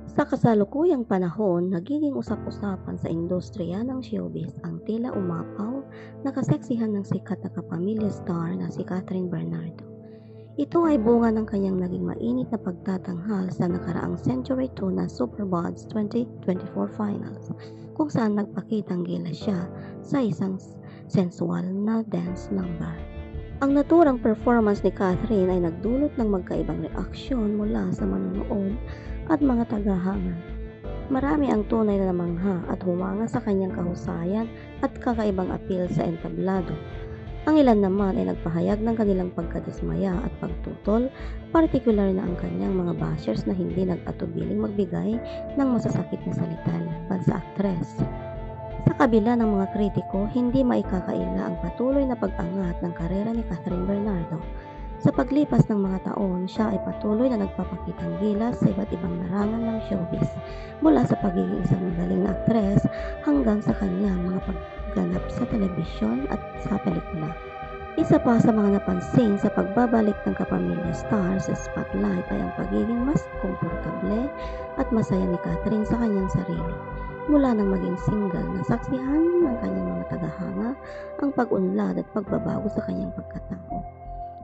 Sa kasalukuyang panahon, nagiging usap-usapan sa industriya ng showbiz ang tila umapaw na kaseksihan ng sikat na kapamilya star na si Catherine Bernardo. Ito ay bunga ng kanyang naging mainit na pagtatanghal sa nakaraang Century 2 na SuperBods 2024 Finals, kung saan nagpakitang gila siya sa isang sensual na dance number. Ang naturang performance ni Catherine ay nagdulot ng magkaibang reaksyon mula sa manonood at mga tagahanga. Marami ang tunay na namangha at humanga sa kanyang kahusayan at kakaibang appeal sa entablado. Ang ilan naman ay nagpahayag ng kanilang pagkadismaya at pagtutol, partikular na ang kanyang mga bashers na hindi nag-atubiling magbigay ng masasakit na salita laban sa aktres. Sa kabila ng mga kritiko, hindi maikakaila ang patuloy na pag-angat ng karera ni Catherine Bernardo. Sa paglipas ng mga taon, siya ay patuloy na nagpapakitang gilas sa iba't ibang larangan ng showbiz, mula sa pagiging isang magaling na aktres hanggang sa kanyang mga pagganap sa telebisyon at sa pelikula. Isa pa sa mga napansin sa pagbabalik ng kapamilya star sa spotlight ay ang pagiging mas komportable at masaya ni Catherine sa kanyang sarili. Mula nang maging single, nasaksihan ng kanyang mga tagahanga ang pag-unlad at pagbabago sa kanyang pagkatao.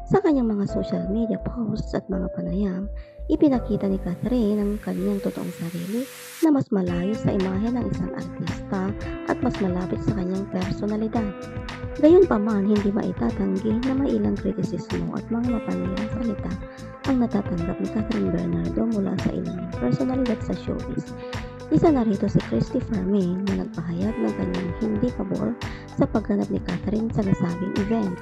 Sa kanyang mga social media posts at mga panayam, ipinakita ni Catherine ang kanyang totoong sarili na mas malayo sa imahe ng isang artista at mas malapit sa kanyang personalidad. Gayunpaman, hindi maitatanggi na may ilang kritisismo at mga mapanirang salita ang natatanggap ni Catherine Bernardo mula sa ilang personalidad sa showbiz. Isa na rito si Christopher Main na nagpahayag ng kanyang hindi pabor sa pagganap ni Catherine sa nasabing event.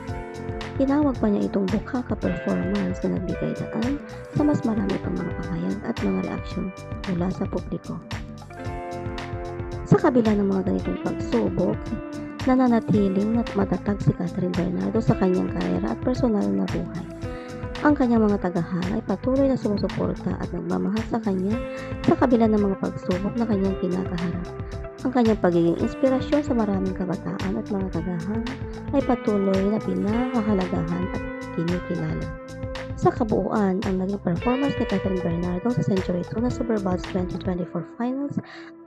Tinawag pa niya itong bukaka performance na nagbigay daan sa mas marami pang mga pahayag at mga reaksyon mula sa publiko. Sa kabila ng mga ganitong pagsubok, nananatiling at matatag si Catherine Bernardo sa kanyang karera at personal na buhay. Ang kanyang mga tagahanga ay patuloy na sumusuporta at nagmamahal sa kanya sa kabila ng mga pagsubok na kanyang kinakaharap. Ang kanyang pagiging inspirasyon sa maraming kabataan at mga tagahanga ay patuloy na pinahahalagahan at kinikilala. Sa kabuuan, ang naging performance ni Catherine Bernardo sa Century 2 na SuperBods 2024 Finals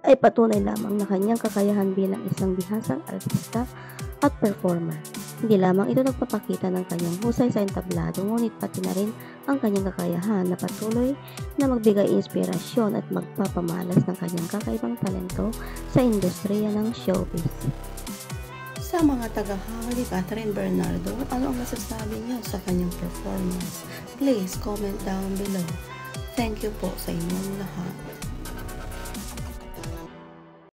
ay patunay lamang na kanyang kakayahan bilang isang bihasang artista at performer. Hindi lamang ito nagpapakita ng kanyang husay sa entablado, ngunit pati na rin ang kanyang kakayahan na patuloy na magbigay inspirasyon at magpapamalas ng kanyang kakaibang talento sa industriya ng showbiz. Sa mga tagahanga ni Catherine Bernardo, ano ang masasabi niyo sa kanyang performance? Please comment down below. Thank you po sa inyong lahat.